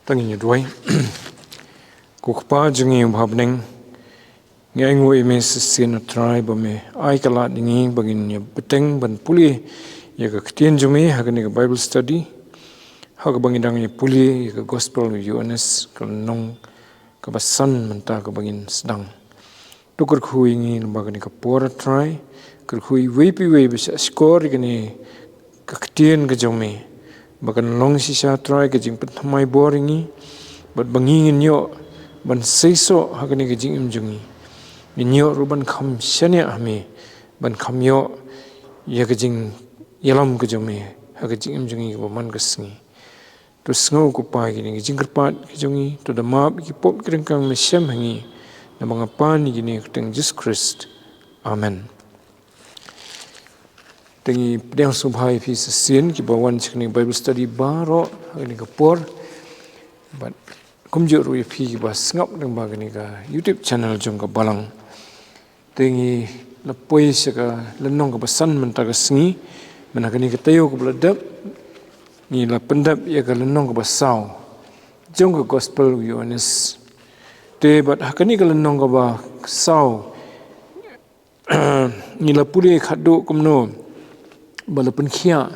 Tangin yudway kukpa jungi bhabneng ngai ngoi me sin tribe me ai kala dingi bagin ya beteng ban puli ya ka ktien jumi hagani ka Bible study hag bangidang ya puli ya ka gospel Yohanes ka nong ka basan menta ka bangin sedang tukur khui ngi bagani ka pora try kur khui wepi we bisa score gani ka ktien ka jumi bagan long sisa try ka jing patmai boringi bat bangingin yo ban seiso hagani ka jing imjungi minyo ruban kham shania hame ban khamyo ya ka jing yalam ka jumi haga jing imjungi ka man ka sngi to sngo ko pa gini jing kerpat ka jungi to da map ki pop krengkang me shem hangi na mga pan gini teng Jesus Christ amen. Tengi pedang subhai fi sin ki bawan chikni Bible study baro ni ka por but kumjur ru fi ba sngap nang ba ni ka YouTube channel jong ka balang tengi la poi saka lenong ka basan menta ka sngi manakani ka tayo ka bladap ni la pendap ya ka lenong ka basau jong ka gospel Yohanes te bat hakani ka lenong ka ba sau ni la puli khadu kumno balapan khia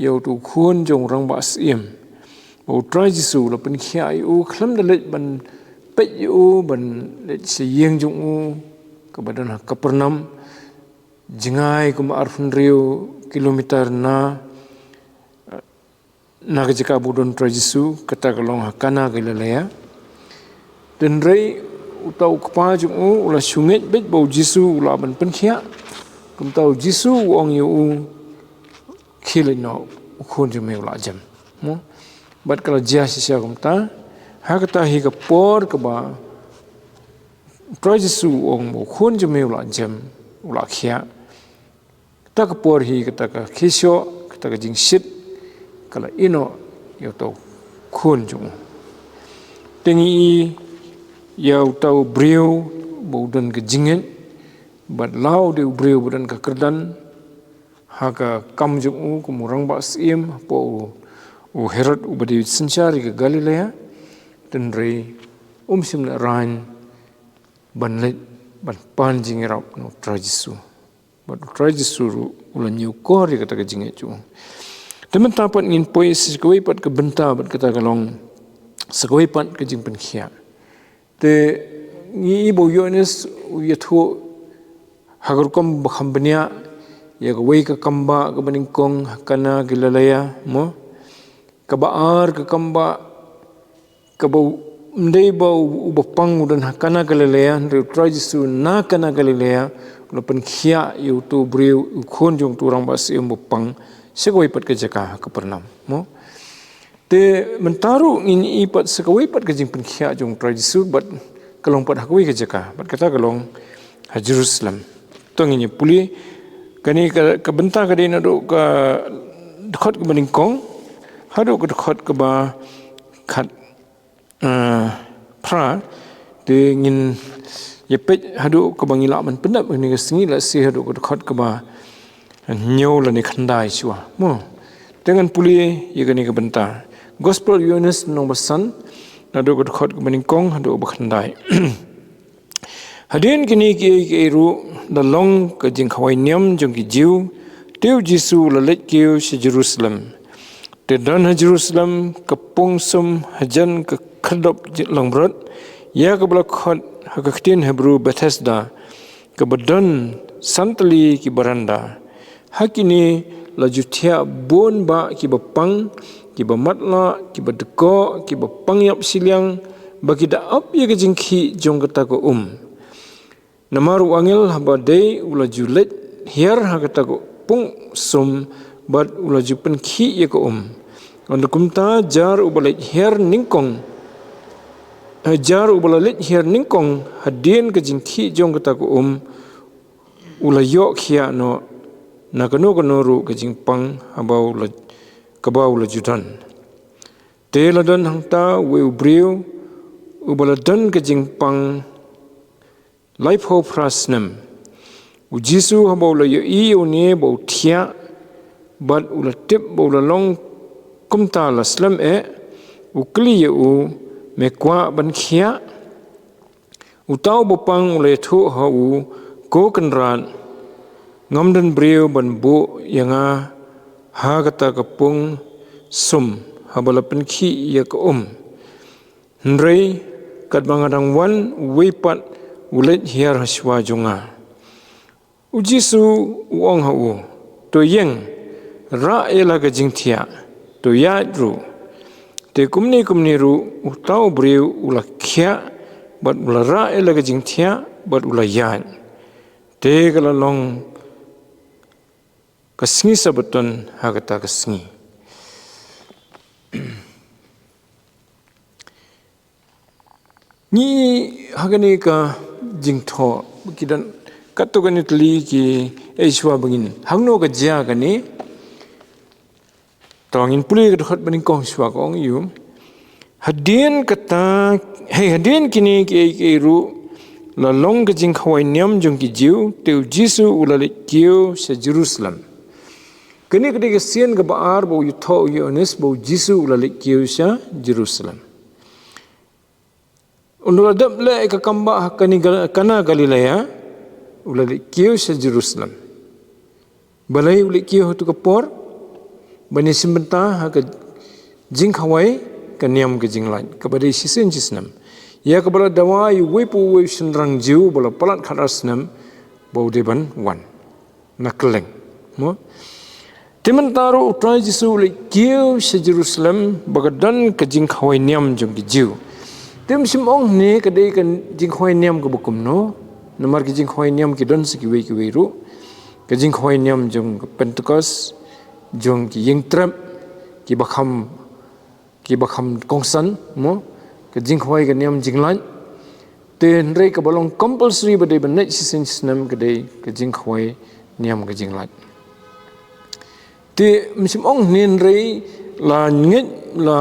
yau tu khun jong rang ba sim o try jisu la pen khia yu khlam da let ban pe yu ban let se yeng jong u ka badan ka pernam jingai kum arfun riu kilometer na ka jika budon try jisu kata kalong hakana galalaya dan rei utau kpa jong u ula sunget bet bau jisu ula ban pen khia kum tau jisu wong yu killing no ukun jume ula jam mo bat kalau jia sisia kumta ha kata hi ka por ka ba projesu ong ukun jume ula jam ula khia ta ka por hi kata ka kisyo kata ka jing shit kala ino yo to kun jung tengi ya tau brio bodan ka jingen bat lau de brio bodan ka kerdan haka kam jung u kumurang ba sim po u Herod u badi senchari ke Galilea dan rei sim la rain ban let ban pan jing rap no trajisu bat trajisu ulan yu ko ri kata ke jinge chu temen tapat ngin poi sekoi pat ke benta bat kata kalong sekoi pat ke jing pen khia te ngi ibo Yohanes u yathu hagar kom bakham benia ya ka wei ka kamba ka baningkong kana gilalaya mo ka baar ka kamba ka bau ndei bau ubapang udan hakana gilalaya re trajisu na kana gilalaya lopen khia yu tu briu khon jong turang bas im bupang segoi pat ka jaka ka pernam mo te mentaru in ipat segoi pat ka jing pen khia jong trajisu bat kalong pat hakoi ka jaka bat kata kalong ha Jerusalem tong ini puli kani ka benta ka dina do ka dekat ke baningkong hadu ka dekat ke ba khat pra de ngin yepet hadu ka bangila man pendap ni ka singi la si hadu ka dekat ke ba nyau la ni khandai chua mo dengan puli ye kani ka benta gospel Yohanes nong basan hadu ka dekat ke baningkong hadu ba khandai hadin kini ki ru da long ka jing khawai niam jong ki jiu teu jisu la let kiu si Jerusalem te dan ha Jerusalem ka pungsum hajan ka khadop langrot ya ka bla khot ha ka ktin Hebrew Bethesda ka badan santali ki baranda hakini la juthia bon ba ki bapang ki bamatla ki badeko ki bapangyap siliang bagi da up ya ka jing khi jong kata ko namaru angel haba day ula julet hiar hakata ko pung sum bat ula jupen khi ye ko andukumta jar ubalet hiar ningkong jar ubalet hiar ningkong hadien ke jingki jong kata ko ula yok khia no nakano ru ke jingpang haba ula kaba ula judan te ladan hangta we ubriu ubaladan ke jingpang Life Hope Rasnam ujisu haba ula yo iyo ne bau tia bat ula tip bau la long kumta la slam ukli u mekwa ban khia utau bopang ule thu ha u ko kanran ngamdan breu ban bu yanga ha kata kapung sum habala pen khi ya ko nrei kat bangadang wan weipat ulet hiar haswa junga ujisu uong ha u to yeng ra ela ga jingthia to ya ru te kumni ru utau breu ula khia bat ula ra ela ga jingthia bat ula yan te kala long kasngi sabaton hagata kasngi ni hagani ka jingtho kidan katogani tli ki eishwa bangin hangno ga jia gani tawangin puli ga khat baning kong shwa kong yu hadin kata hadin kini ke ru la long ga jing khawai nyam jong ki jiu te jisu ulale kiu sa Jerusalem kini kede ke sien ga baar bo yu tho yu ones bo jisu ulale kiu sa Jerusalem undul adab le ka kamba hakani kana Galilea ulale kiu sa Jerusalem balai ulale kiu tu kapor bani simbenta ha ka jing khawai ka niam ka jing lain ka badai sisen jisnam ya ka bala dawa yu wepu we senrang jiu bala palat kharasnam bau deban wan nakleng mo timantaro utrai jisu le kiu sa Jerusalem bagadan ka jing khawai niam jong ki jiu tim simong ne ka dei kan jing khawai niam ka bukum no namar ki jing khawai niam ki don ki we ru ka jing khawai niam jong Pentecost jong ki yeng trap ki bakham kongsan mo ka jing khawai ka niam jing lan ten rei ka balong compulsory badai banai sisen snam ka dei ka jing khawai niam ka jing lan te msimong nen rei la ngit la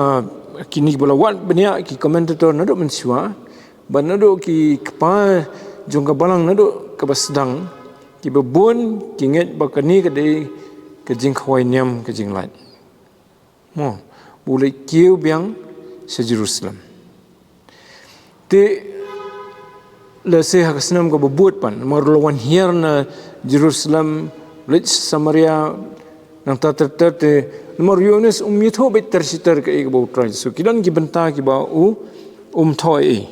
kini bola wat benya ki komentator nado mensua banado ki kapa jong ka balang nado ka basdang ki babon ki nget bakani ka dei ka jing khawai niam ka jing lan mo bule kiu biang sa Jerusalem te la se ha kasnam ka babut pan marlawan hiar na Jerusalem lech Samaria nang tater te nomor Yohanes mitho better sitar ka ikbo try so kidan ki benta ki ba u thoi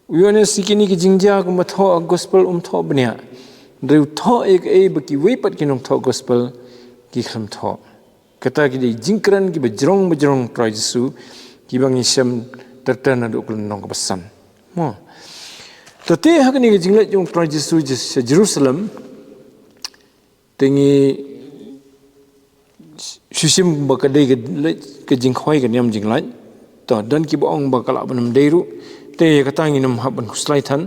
Yohanes sikini ki jingja ko matho gospel tho bnya Driu tho ek baki weipat kinong tho gospel ki kham tho kata ki di jingkran ki bajrong try Jesu ki bang isam tertana do kulon nong basam mo tate hakani ki jinglet jong try Jesu sa Jerusalem tengi susim bakadai ke jingkhoi ke niam jinglai to dan ki bong bakala banam deiru te katangi nam haban kuslai than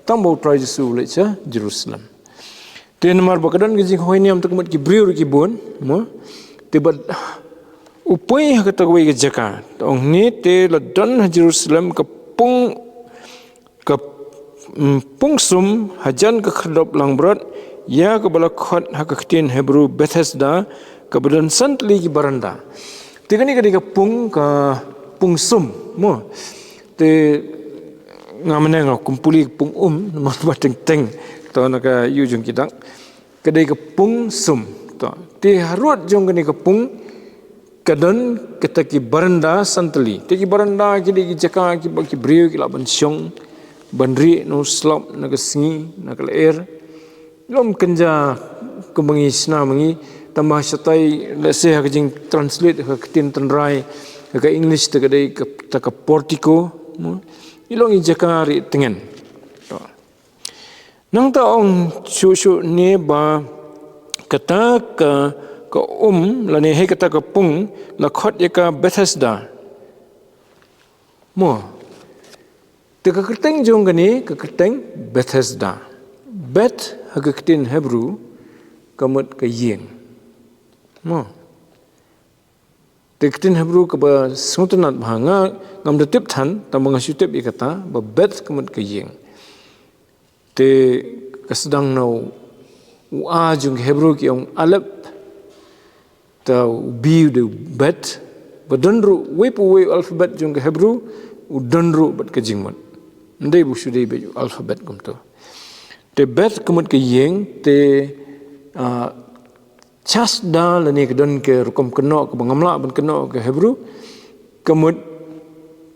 tambo try Jesu le cha Jerusalem te namar bakadan ke jingkhoi niam takmat ki briur ki bon mo te bad upoi hakata wei ke jaka tong ni te la dan Jerusalem ka pung sum hajan ka khadop langbrat ya ka bala khot hakaktin Hebrew Bethesda kemudian santli ki baranda tigani ka pung sum mo te ngamane nga kumpuli pung nomor bateng to naka yujung kita kadai ka pung sum to te harut jong kani ka pung kadan kita ki baranda santli te ki baranda ki di jaka ki brio ki laban syong bandri no slop naka singi naka air lom kenja kubangi sna mangi tambah satai lese ha jing translate ha tin tanrai ha English te kadai ka portico ilong jakari tengen to nang ta ong su ne ba kata ka la ne he kata ka pung la khot ya ka Bethesda mo te ka kerteng jong gani ka kerteng Bethesda bet ha ka tin Hebrew kamut ka yeng mo tektin Hebrew ka ba suntanat bhanga ngam de tip than tamang asutep ikata ba bet kamut ka yeng te kasdang no jung Hebrew ki ong alep ta bi de bet Badonru wepu we alfabet jong ke Hebrew udonru bat ke jingmut. Ndai bu sudai baju alfabet kumto. Te bet kemut ke yeng te chas da lani ke don ke rukom keno ke bangamla ban keno ke Hebrew kemut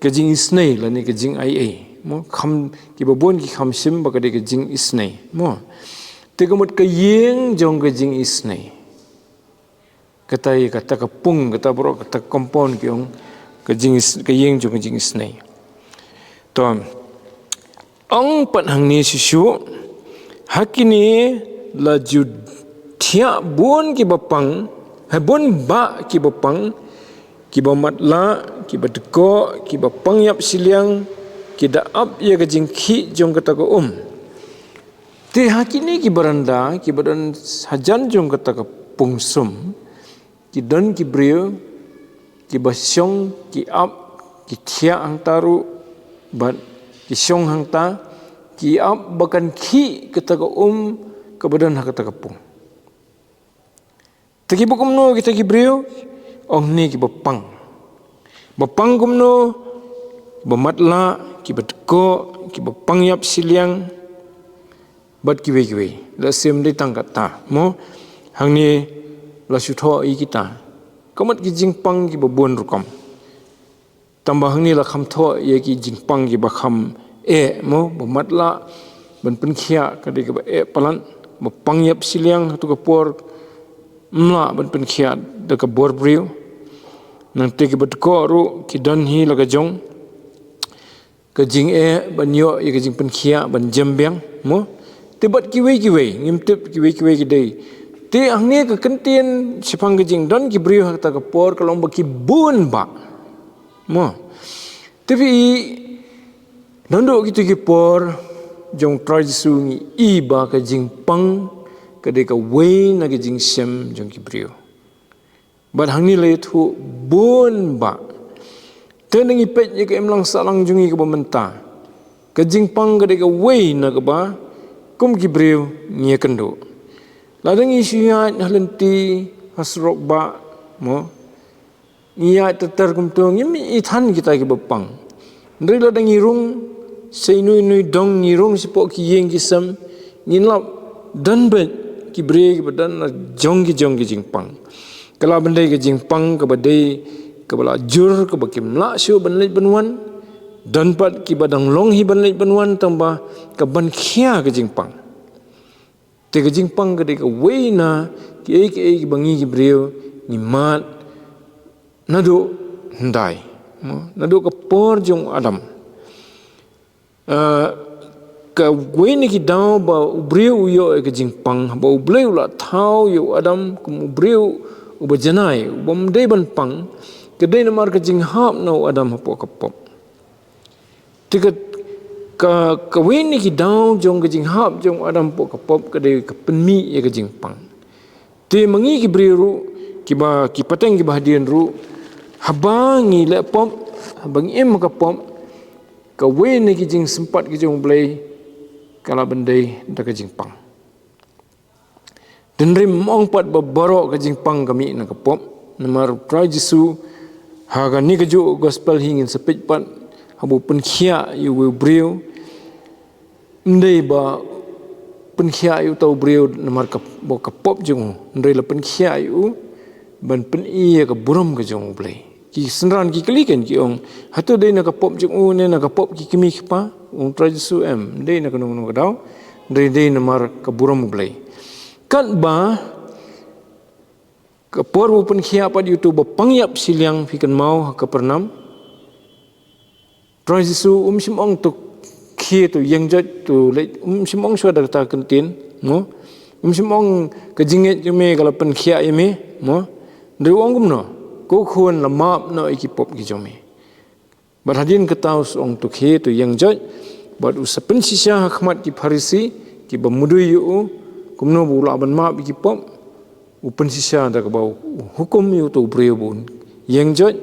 ke jing isnei lani ke jing ai mo kham ki babon ki kham sim ba ke jing isnei mo te kemut ke yeng jong ke jing isnei katai kata kapung kata bro kata kompon kiong ke yeng jong ke jing isnei to ong pat hang ni sisu hakini la jud thia bon ki bapang bon ba ki bapang ki bamatla ki badko ki bapang yap siliang ki daap ye ke jing khi jong kata ko te hakini ki baranda ki badan hajan jong kata ko pungsum ki don ki brio ki basyong ki ap ki thia hang taru bat ki syong hang ta ki ap bakan khi kata ko ke badan kata kapung tagi bukumno kita ki brio ong ni ki bapang kumno bamatla ki batko ki bapang yap siliang bat ki we la sem de tangkat ta mo hang ni la sutho i kita kamat ki jingpang ki babon rukom tambah hang ni la kham tho ye ki jingpang ki bakham mo bamatla ban penkhia ka de ka palan bapang yap siliang tu ka por mla ban penkhia de ka bor brio nang te ki batko ru ki dan hi la ka jong ka jing ban yo ye ka jing penkhia ban jembiang mo te bat ki we ngim tip ki we ki dei te angne ke kentien sipang gejing don ki brio kata ke por kalong baki bun ba mo tapi nando gitu ki por jong try sungi i ba ka jing pang ka de ka we na ke jing sem jong ki brio bat hangni le thu bun ba te ngi pet ye ke emlang salang jungi ke bamenta ka jing pang ka de ka we na ka ba kum ki brio ngie kendo ladang isuya halenti hasrok ba mo iya tetar kumtong yemi ithan kita ki bapang ndri ladang irung seinui dong irung sipok ki yeng ki sam nginlap dan bet ki bre ki badan jong ki jingpang kala bandai ki jingpang ka badai ka bala jur ka bakim la syu banlait banwan dan pat ki badang long hi banlait banwan tambah ka ban khia ki jingpang te ka jingpang ka de ka we na ki bangi ki brio ni mat nado ndai nado ka por jong adam ka we ni ki daw ba brio yo ka jingpang ba brio la thau yo adam kum brio uba janai bom de ban pang ka de na mar ka jing hap no adam hapo ka pop te ka we ni ki daw jong ka jing hap jong adam po ka pop ka de ka penmi ye ka jing pang te mangi ki brio ki pateng ki bahadian ru habangi le pop habang em ka pop ka we ni ki jing sempat ki jong blai kala bandai da ka jing pang den rim mong pat babaro ka jing pang kami na ka pop namar try jisu haga ni ka ju gospel hingin sepit pat habu penkhia yu brio ndai ba penkhia yu tau brio namar ka bo ka pop jung ndai la penkhia yu ban pen i ka buram ka jung blai ki senran ki kliken ki ong hatu dei na ka pop jung ne na ka pop ki kimi pa ong trajisu dei na ka nong ka daw dei namar ka buram blai kat ba ka por bu penkhia pa yu tu ba pangyap siliang fikan mau ka pernam trajisu sim ong tu khi tu yang jat tu le sim ong swa da ta kentin mo sim ong ka jinget yume kala pen khia yeme mo de ong gumno ko khon la map no iki pop ki jome bar hadin ka taus ong tu khi tu yang jat bad usapen sisya khmat ki farisi ki bamudu yu kumno bula ban map ki pop upen sisya da ka bau hukum yu tu bun yang jat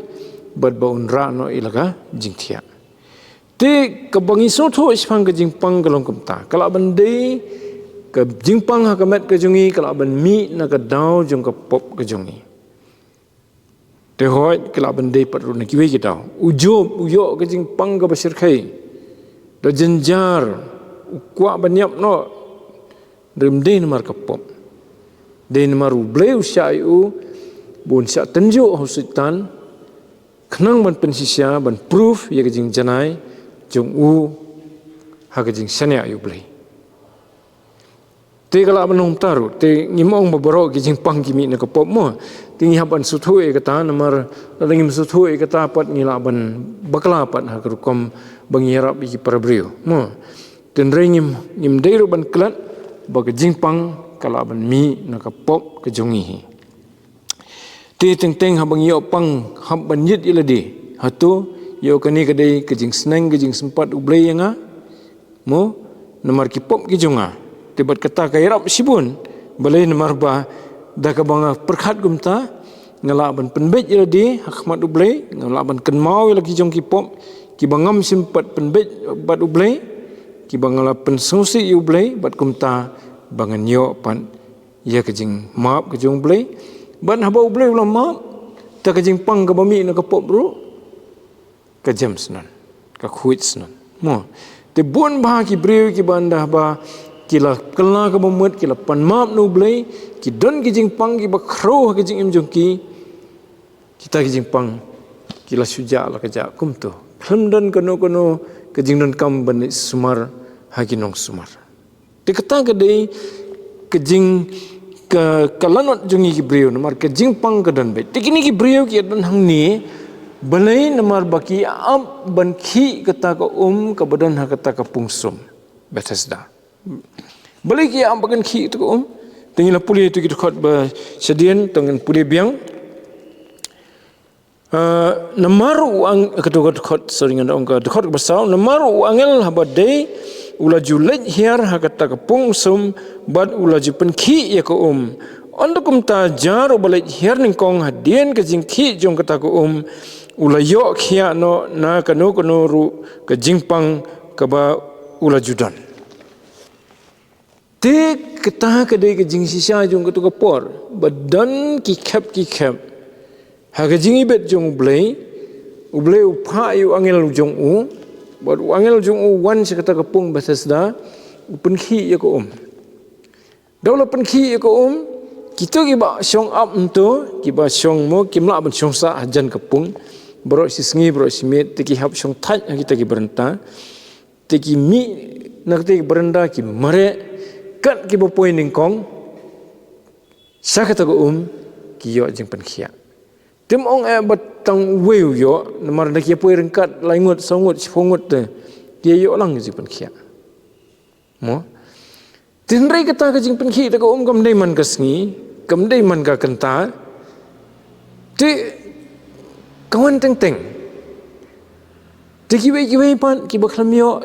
bad baun ra no ilaga jingthia te kabangi so tho ispang ka jingpang kalong kumta kala bandai ka jingpang hakamet ka jungi kala ban mi na ka daw jong ka pop ka jungi hoi kala bende pat ru ki we kita ujob uyo ke jing pang ka basir khai da jenjar kwa banyap no remde namar kapop de namar bleu syayu bun sya tenju hospital khnang ban pensisya ban proof ye ke jing janai jong u ha ke jing sanya yu blei te kala banong taru te ngimong babaro ke jing pang kimi na kapop mo tingi haban suthu e kata namar langim suthu e kata pat ngila ban bakla pat ha kerukom bangira bi parabrio mo ten ngim deiru ban klat bag jing pang kala ban mi na kapop ke jongi te teng habang yo pang hab ban yit iladi hatu yo kani kadai ke jing sneng ke jing sempat ublei nga mo namar ki pop ki jonga tibat kata kairap sibun balai namar ba da ka banga perkhat gumta ngala ban penbet iladi hakmat ublei ngala ban kenmau lagi jong ki pop ki bangam simpat penbet bat ublei ki bangala pensusi ublei bat gumta bangan yo pan ya ke jing maap ke jong ublei ban haba ublei ulam maap ta ke jing pang ka bami na ka pop bro ka jam snan ka khuit snan mo te bon ba ki breu ki banda ba kila kala ka bomut kila pan map no blai ki don ki jing pang ki ba khro ki jing im jong ki kita ki jing pang kila suja la ka ja kum to khandon kono ke jing don kam ban sumar ha ki nong sumar te kata ka dei ke jing ka kalanot jongi ki breu namar ke jing pang ka don be te kini ki breu ki don hang ni balai namar baki ab ban khi kata ka ka badan ha kata ka pungsum Bethesda balai ki am bagan khi tu tengila puli tu ki khot ba sedian tengen puli biang namaru ang kedua khot seringan ong ka khot basau namaru angel habade ula julaj hiar ha kata ka pungsum bad ula ju pen khi ya ko ondukum ta jaru balai hiar ning kong hadien ke jing khi jong kata ko ula yo khia no na kanu ru ke jingpang ka ba ula judan te kata ke de ke jing sisa jong ka por badan ki khap ha ke jing ibet jong ublei upha yu angel jong bad angel jong wan se kata ka pung Bethesda pen khi ya ko daula pen khi ya ko kita ki ba syong up to ki ba syong mo kimla ban syong sa hajan kapung bro sisngi bro simit teki hap syong thaj kita ki berenta teki mi nak teki berenda ki mare kat ki bo point ning kong sa kata ko ki yo jing pen khia tim ong e batang weu yo namar dak ki poi rengkat laingut songut sifongut te ki yo lang jing pen khia mo tinrai kata ka jing pen khia ta ko kam dei man ka sngi kam dei man ka kenta ti kawan teng teki wei pan ki baklamio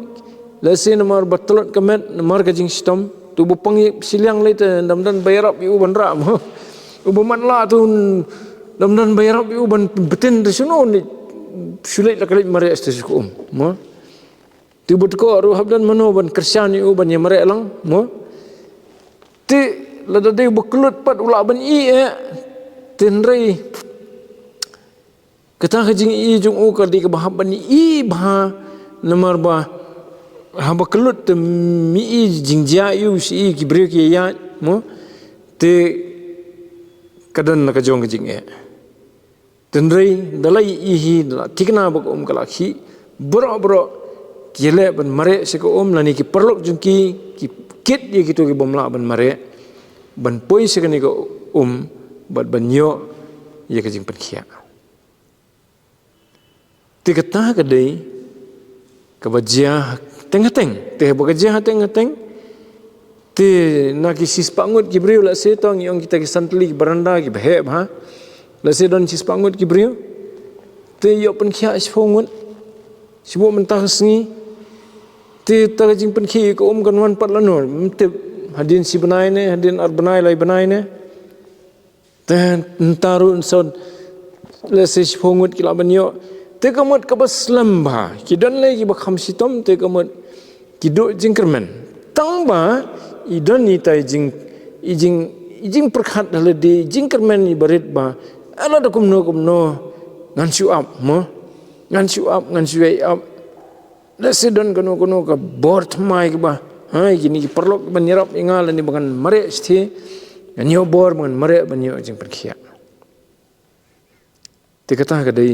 lase namar batolot kamet namar ka jing stom tu bupang siliang le te damdan bayarap yu ban ra mo ubaman la tu damdan bayarap yu ban betin de suno ni sulit la kali mare estes ko mo tu but ko ru habdan mano ban kersan yu ban ye mare lang mo ti la de baklut pat ula ban i tenrei kata kajing i jung ka di ka bahab ban i bah namar ba hamba kelut te mi i jingja yu si ki brek ya mo te kadan na ka jong ka jing tenrei dalai i hi dala tikna ba ko kala khi bro kile ban mare se ko lani ki perlok jung ki kit ye gitu ki bomla ban mare ban poi se ka ni ko bat ban yo ye ka jing pen khia ti kata ka dei ka bajia teng-teng te bajia teng-teng te na ki sispangut ki briu la se tong yong kita ki santli beranda ki beheb ha la se don sispangut ki briu te yo pen khia sfongut sibo mentah sngi te ta jing pen khi ko kan wan pat lanor te hadin si benai ne hadin ar benai lai benai ne ten tarun son la se sfongut ki la ban yo te kamut ka baslam ba ki dan le ki ba kham sitom te kamut ki do jingkermen tang ba i don ni tai jing perkhat hale di jingkermen ni barit ba ala da kumno ngan siu up ngan siu up la sedon kono ka bor thmai ke ba gini ki perlu menyerap ingal ni bangan mare sti nyo bor bangan mare banyo jing perkhia te kata ka dei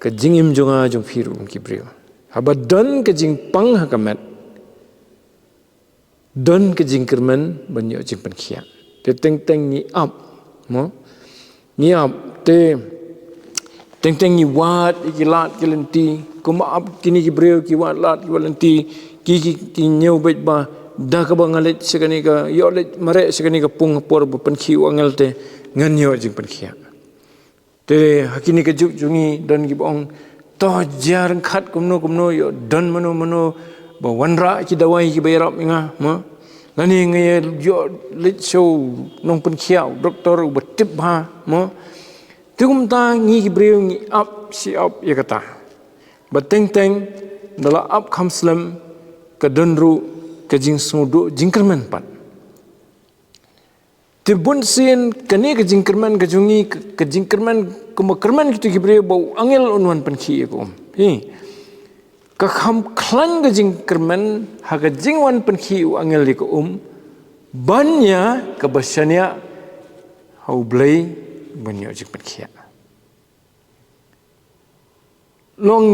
ka jingim jonga jong phiru ki brio haba don ka jing pang ha kamet don ka jing kermen banyo jing perkhia te teng ni up mo ni up te teng ni wat ikilat kilenti kuma up kini ki brio ki wat lat ki walenti ki nyau bet ba da ka bangalet sekani ka yolet mare sekani ka pung por pen khi angel te ngan yo jing pen khia te hakini ka juk jungi dan ki bong to jar khat kumno yo dan mano ba wanra ki dawai ki bayrap inga ma lani ngai yo lit show nong pen khia doktor betip ha mo tigum ta ngi ki brio ngi up si up ya kata bateng dala up khamslam ka donru ka jing sudu jingkerman pat te bun sin kani ka jingkerman ka jungi ka jingkerman kerman kitu gibre bau angel unwan pan khi ko ka kham khlan ka jingkerman ha ka jingwan pan khi angel li ko banya ka basanya hau blai banyo jing pan khia long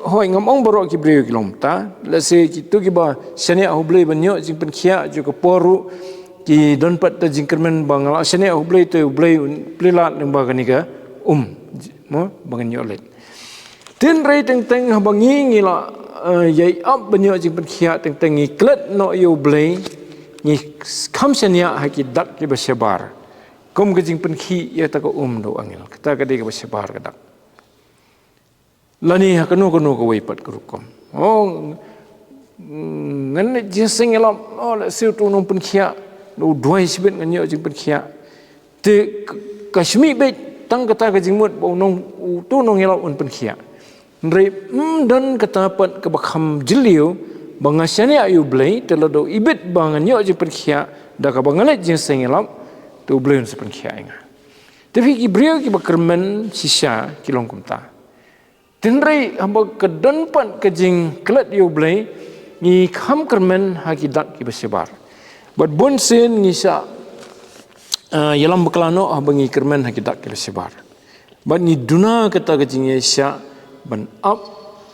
hoi ngam ong borok ki breu ki lom ta la se ki tu ki ba sene hublei banyo jing pen khia ju ko poru ki don pat ta jingkermen bangala sene hublei te hublei plilat ning ba kani ka mo bangan yo let tin rei teng bangi ngi la yai up banyo jing pen khia teng ngi klet no yo blei ni kham sene ha ki dak ki ba sebar kom ka jing pen khi ya ta ko do angel ta ka de ka ba sebar ka dak lani hakano ko waipat kerukom ngan jeseng elam la siu tu nong pen khia do duai sibet ngan yo jing pen khia te kashmi bet tang kata ka jingmut bo nong tu nong elam un pen khia ndrei dan kata pat ka bakham jiliu bangasane ayu blai te lodo ibet bangan yo jing pen khia da ka bangalet jeseng elam tu blai un pen khia inga te fi ki brio ki bakermen sisa ki long kumta tinrei hamba kedon pat kejing klet yo blai ni kham kermen hakidat ki besebar bat bon sen ni sa yalam beklano hamba ngi kermen hakidat ki besebar bat ni duna kata kejing ye sya ban up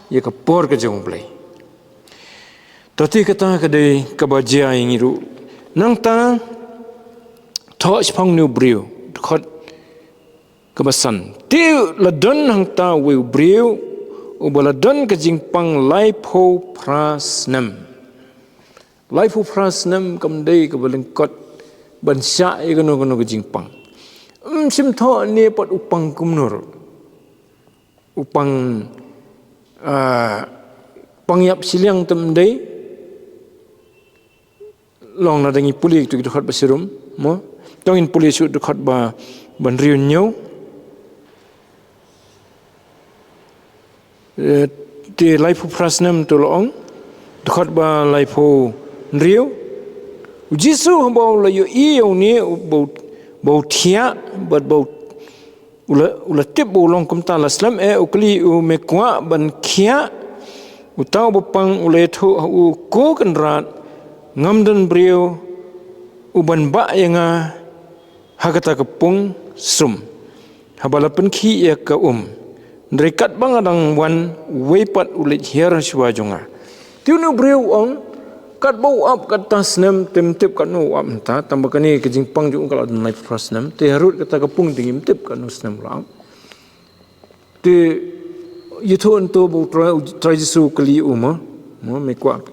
ye ke por kejing blai toti kata kade kabajia ngiru nang ta tho spang nu brio khot kebasan tiu ladon hang ta we brio ubaladon ke jingpang laipo prasnam kamdei ke balengkot bansya e kono ke jingpang sim tho ne pot upang kumnur upang pangyap siliang temdei long na dangi puli tu khot basirum mo tongin puli su khot ba ban riun nyau ti laifu prasnam tu loong dekat ba laifu nriu jisu hamba la yo i yo ni bau thia bat bau ula tip bau long kum ta laslam ukli u me kwa ban khia utau bapang ule thu u ko kan rat ngam dan brio uban ba yanga hakata kepung sum habala pen khi ya ka Dekat bang adang wan weipat ulit hiar shwa jonga. Tiunu breu ong kat bau up kat tasnem temtip kat no up ta tambakani ke jingpang ju kalau dan life prosnem te harut kata kapung dingim tip kat no snem lam. Te yitho ento bau trajisu kali uma mo mekwa.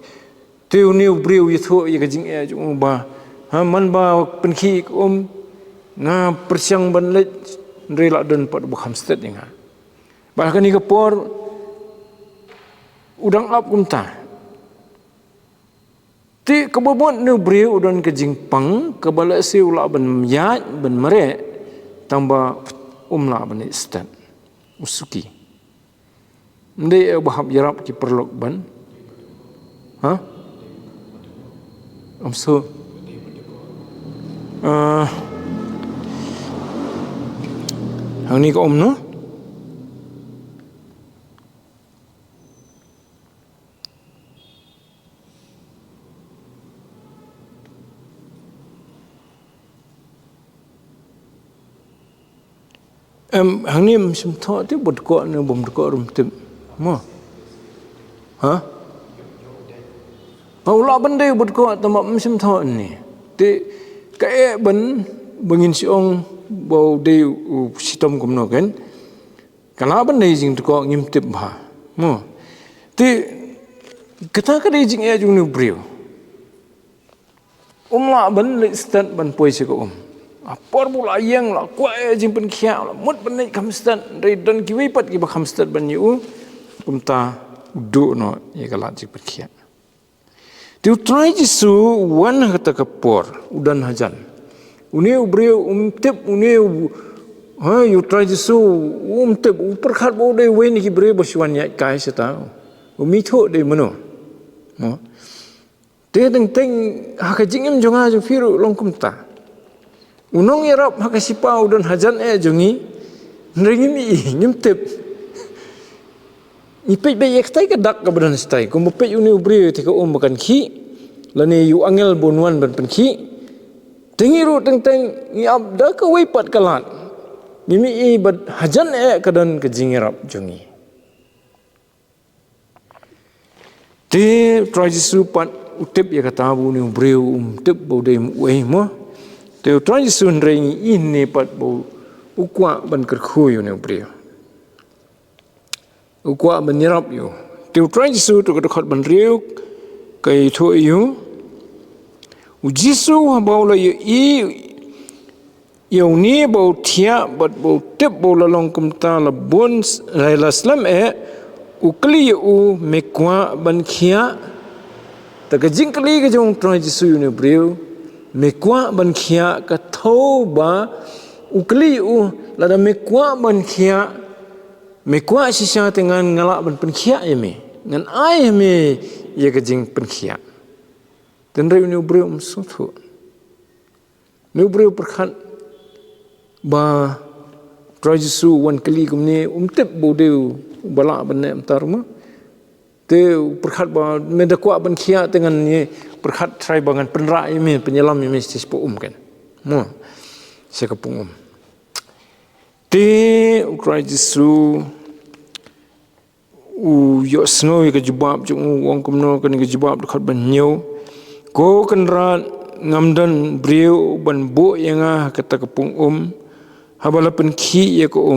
Te uniu breu yitho ye ke jing e ju ba ha man ba penki nga persiang ban let rela dan pat bukham stet nga. Bahkan ni kepor udang ap kumta. Ti kebobot nu brio udan ke jingpang kebala si ula ban yat ban mere tambah umla ban istat usuki. Ndai bahab jarap ki perlok ban. Ha? So hang ni ko no? hang ni sim tho ti bot ko ne bom ko rum tim mo ha Paula bandai bot ko tama sim tho ni ti ka e ban bangin si ong bau de sitom kum no kan kala bandai jing ko ngim tip ba mo ti kata ka de jing e jung ni brio la ban le stat ban poi se ko apor bula yang la kwa e jing pen khia la mut ban nei kam stat re don ki wi pat ki ba kam stat ban yu ta du no ye kala jing pen khia tu try jisu wan kata ka por udan hajan uni brio tip uni ha you try jisu tip perkhat bo de we ni ki brio bo swan ya kai se ta mi tho de mano mo te teng ha ka jingim jonga jo firu long kum ta unong yarap ha ka sipa udan hajan e jongi nringi mi ngim tip ni pe be ekstai ka dak ka badan stai ko mo pe uni brio te ka bakan khi lani yu angel bonwan ban pen khi tengiru teng ni ab da ka wei pat kalat mimi i bad hajan e kadan ka jingirap jongi te try jisu pat utip ya kata bu ni breu tip bo de wei mo te try jisu nreng in ne pat bo ukwa ban ker khu yu ne breu ukwa ban nirap yu te try jisu to ka khot ban riu kai tho yu jisu ba la yu i yu ni bo thia bat bo tip bo la long kum ta la bon la slam e ukli u mekwa ban khia ta ka jingkli ka jong try jisu ne breu mekwa ban khia ka tho ba ukli u la da mekwa ban khia mekwa sisa tengan ngala ban pen khia me ngan ai me ye ka jing pen khia ten reu ne breu so tho ne breu perkhat ba try jisu wan kali kumne tip bo de bala ban ne amtar ma te perkhat ba me da kwa ban khia tengan ni perkhat try bangan penra me penyelam me sis po kan mo se ka pung te try jisu yo snow ke jubab jung wong kumno kan ke jubab khat ban new ko kan rat ngamdan brio ban bo yanga kata ka pung habala pen khi ye ko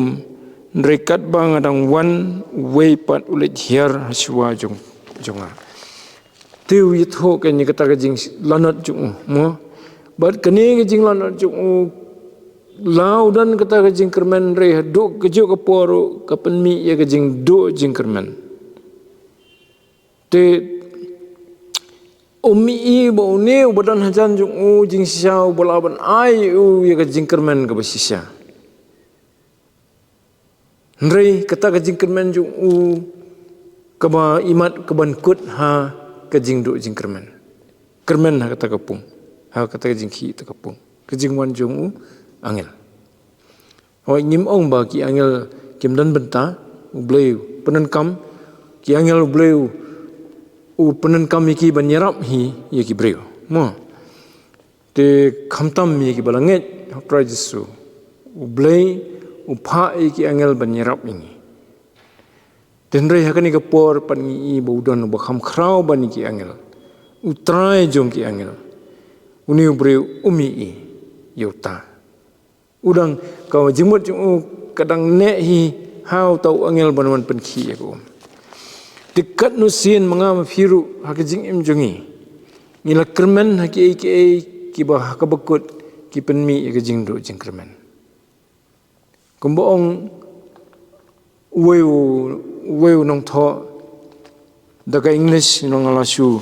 rekat bang adang wan wei pat ulet hiar haswa jonga tiu yi tho ke ni kata ka jing lanat jung mo bat kani ke jing lanat jung lau dan kata ka jing kermen re do ke jo ka poro ka pen mi ye ka jing do jing kermen te Umi i bo ne badan hajan jung jing sisa bola ban ai ye ka jing kermen ka basisa Nrei kata ka jing kermen jung kaba imat kaban kut ha ka jing do jing kermen ha kata ka pung ha kata ka jing khi ta ka pung ka jing wan jung angel hoi ngim ong ba ki angel kim dan benta bleu penen kam ki angel bleu penen kam ki banyarap hi ye ki breu mo te khamtam ye ki balanget try jisu blei upha ki angel banyarap ini tenre hakani ka por pan i bodon ba kham khrau ban ki angel utrai jong ki angel uni breu umi i yota udang kau jimut jung kadang ne hi hau tau angel banwan pen khi ko dekat nusin mangam firu hakijing im jongi ngila kermen haki ki ba hakabakut ki penmi ke jing do jing kermen kumboong weu nong tho daga English nong ala shu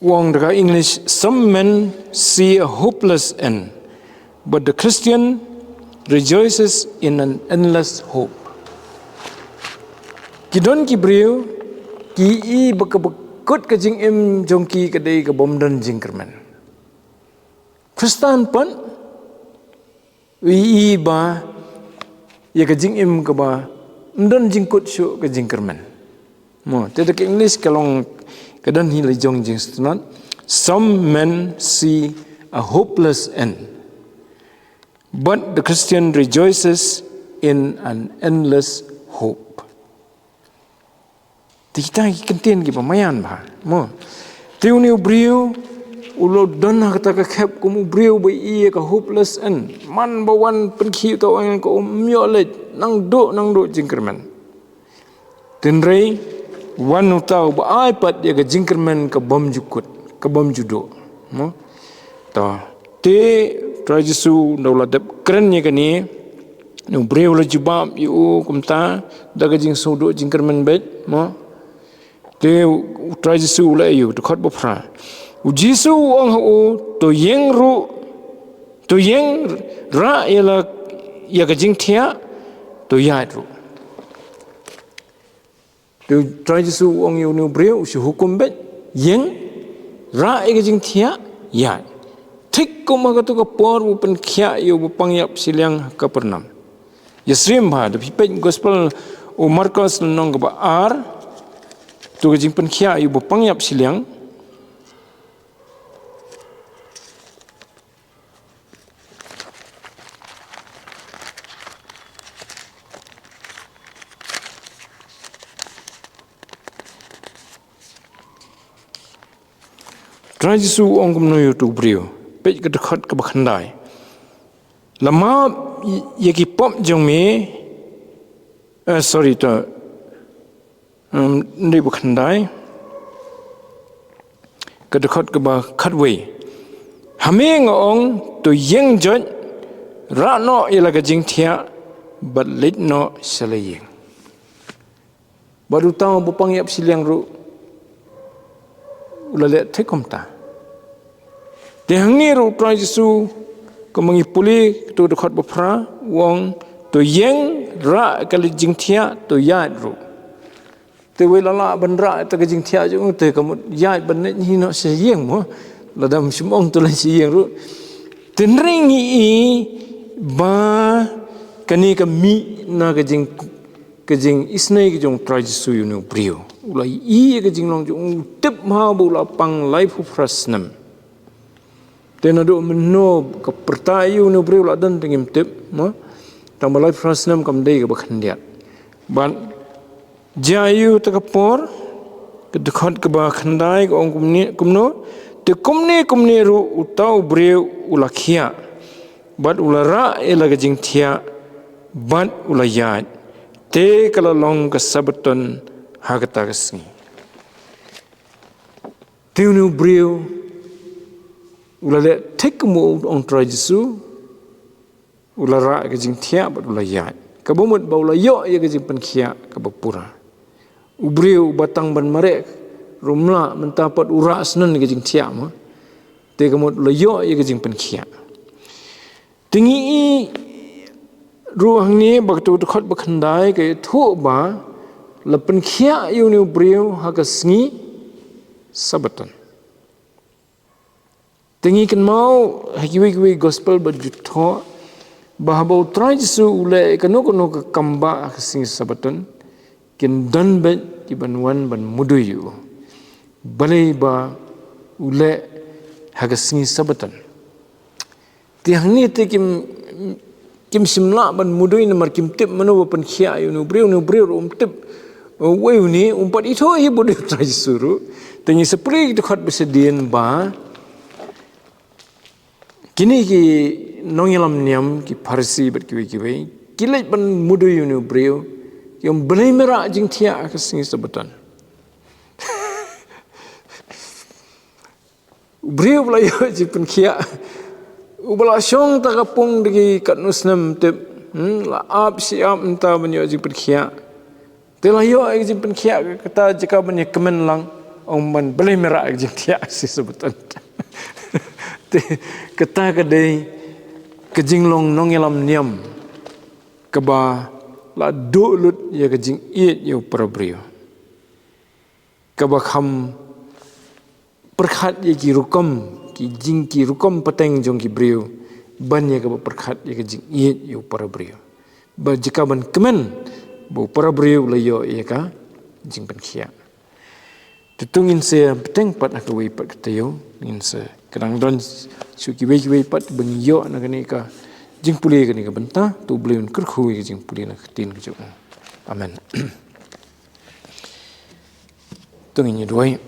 wong daga English some men see a hopeless end but the Christian rejoices in an endless hope kidon ki breu ki i bakabakut ka jing im jongki ka dei ka bomdan jing kermen Kristan pan wi i ba ye ka jing im ka ba ndon jingkut syuk ke jingkerman. Mo, te ke English kalong kadan hi lejong jing stunat. Some men see a hopeless end, but the Christian rejoices in an endless hope. Kita kentien ki pamayan ba. Mo. Tiu ni ubriu ulo dona kata ka khep kum ubriu ba i ka hopeless end. Man ba wan pen khi to ang ko myo le nang do jingkerman. Tenrei wan utau ba ai pat ya ka jingkerman ka bom jukut, ka bom judo. Mo. Ta te trajisu no la dep kren ni ka ni no breu la jubam yu kumta daga jing sodo jingkerman bet mo. Te trajisu la yu to khot bo phra. U jisu ong ho to yeng ra ya ka jing thia to ya ru. Te trajisu ong yu no breu su hukum bet yeng ra ya ka jing thia ya. Tik ko magato ka por bu pen khia yu bu pangyap siliang ka pernam. Yasrim ba the pipet gospel o Marcos nong ba ar tu jing pen khia yu bu pangyap siliang. Trajisu ong kum no yu tu brio pej ka dekat ka bakhandai. Lama ye ki pop jong me sorry to ndi bakhandai ka dekat ka ba khatwei. Hame ngong to yeng jot ra no ila ka jing thia but lit no salayeng. Baru tahu bupang yap siliang ru ulale tekom ta. Dehang ni ru trajisu kemangi puli tu dekat bapra wong to yeng ra kali jing thia to yat ru. Te we lala ban ra ta jing thia jung te kamut yat ban ni no se yeng mo ladam simong tu la se yeng ru. Tenring i ba kani ka mi na ka jing isnai ka jong trajisu yu no brio. Ulai i ka jing long jong tip ma bu la pang life of rasnam. Tena do meno ka pertayu no brio la dan tengim tip ma tang ba life rasnam kam dei ka bakhandiat. Ban jayu ta ka por ka dekat ka ba khandai ka ong kumno te kumne ru utau brio ulakhia. Bat ulara ela ka jing thia bat ulayat te kala long ka sabaton hagata kasni. Tiunu brio ulale tek mo ong trajisu ulara ka jing thia bat ulayat. Ka bomut ba ulayo ya ka jing penkhia ka bapura. Ubrio batang ban marek rumla mentapat ura asnan ka jing thia ma. Te kamut ulayo ya ka jing penkhia. Tingi ruang ni baktu dekat bakhandai ke thu ba lapen khia yu ni brio hakasngi sabatan. Tingi kan mau hakiwi gospel berjutho bahaba trajisu ule kanu ka kamba hakasngi sabatan kin dan bet di banwan ban muduyu balai ba ule hakasngi sabatan. Tiang ni te kim simla ban mudui namar kim tip mano ban khia yu no brio tip wei ni umpat itu hi bodoh trajisuru tengi sepri dekat besedian ba kini ki nongilam niam ki parsi bat kiwi kilai ban mudui yu no brio yang belai merah jing thia kasing sebutan brio belayo jipen khia ubala syong ta kapung digi kat nusnam tip la ap siap enta banyo ji perkhia telayo ai ji perkhia kata jika banyo kemen lang ong man belai merah ji khia si sebutan te kata kadai kejinglong nongelam niam keba la dolut ya kejing iet yo parabrio keba kham perkhat ye ki rukam ki jingki rukom pateng jong ki brio ban ye ka perkhat ye ka jing iet yo para brio ba jika ban kemen bu para beriu layo ia ka jing pen khia tutungin se peteng pat nak wei pat ketayo in se kadang don su ki wei pat beng yo na kani ka jing puli kani ka benta tu beliun kerkhu ki jing puli na tin ke jo amen tungin doi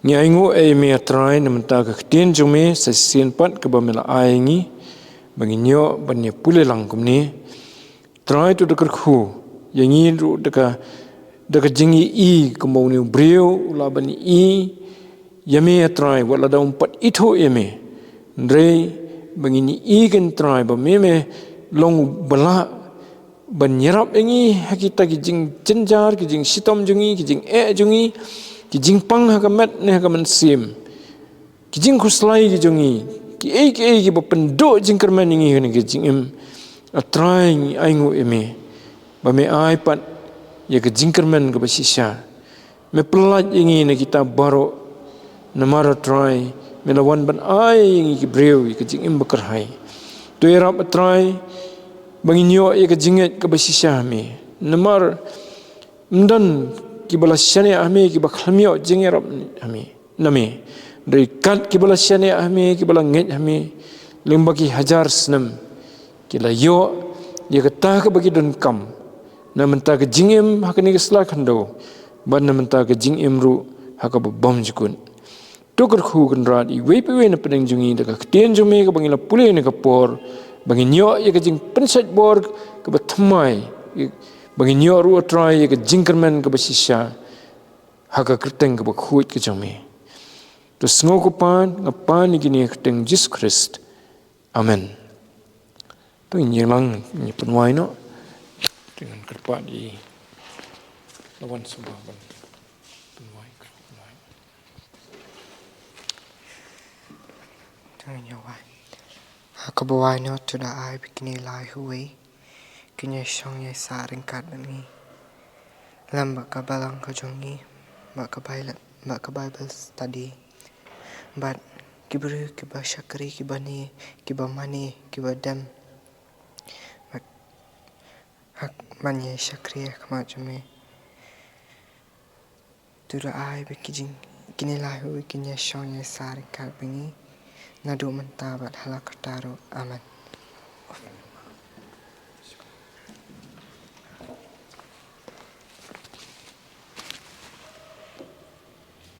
nyaingu e me trai na menta ka tin jo me se sin pat ka ba mela aingi bagi nyo banya puli lang kumni trai tu dekar khu yangi ru deka jingi i kemau ni brio la bani i yame trai wala da umpat itu yame ndrei bangini i kan trai ba meme long bala ban nyerap yangi hakita ki jing jenjar ki jing sitom jungi ki jing jungi ki jing pang hakamat ne hakaman sim ki jing khuslai ki jungi ki ki ba pendok jing kerman ngi ni ki jing em trai aingu eme ba me ai pat ya ke jingkerman ke basisya me pelat ingi na kita baro namara try me lawan ban ai ingi ke breu ke jing im bekerhai tu erap try banginyo ya ke jinget ke basisya me namar mdan ki balasyane ame ki bakhamyo jingerap ame name dari kat ki balasyane ame ki balanget ame lembaki hajar senam kila yo ya ke tah ke bagi don kam na menta ke jingim hakani ke selakan do ban na menta ke jingim ru haka bom jukun tuker khu kan rat I we na peneng jungi de ka tien jumi ke bangila pule ne ka por bangin yo ye ke jing pensat bor ke batmai bangin yo ru try ye ke jingkerman ke basisya haka kerteng ke bakhuit ke jumi to sngo ko pan ngapan ni gini kerteng Jesus Christ amen to inyelang ni penwai no dengan kerpat di lawan sebuah penuai. Jangan nyawai. Aku bawa no tu dah ai bikini lai hui. Kini song ye saring kat bami. Lambak kabalang kajongi. Bak Bible study. But kibru kiba syakri kiba ni kiba mani kiba dam. Manye syakriya kama jume tura ai be kini lahu kini shonye sari kalbini nadu mentabat halakataro aman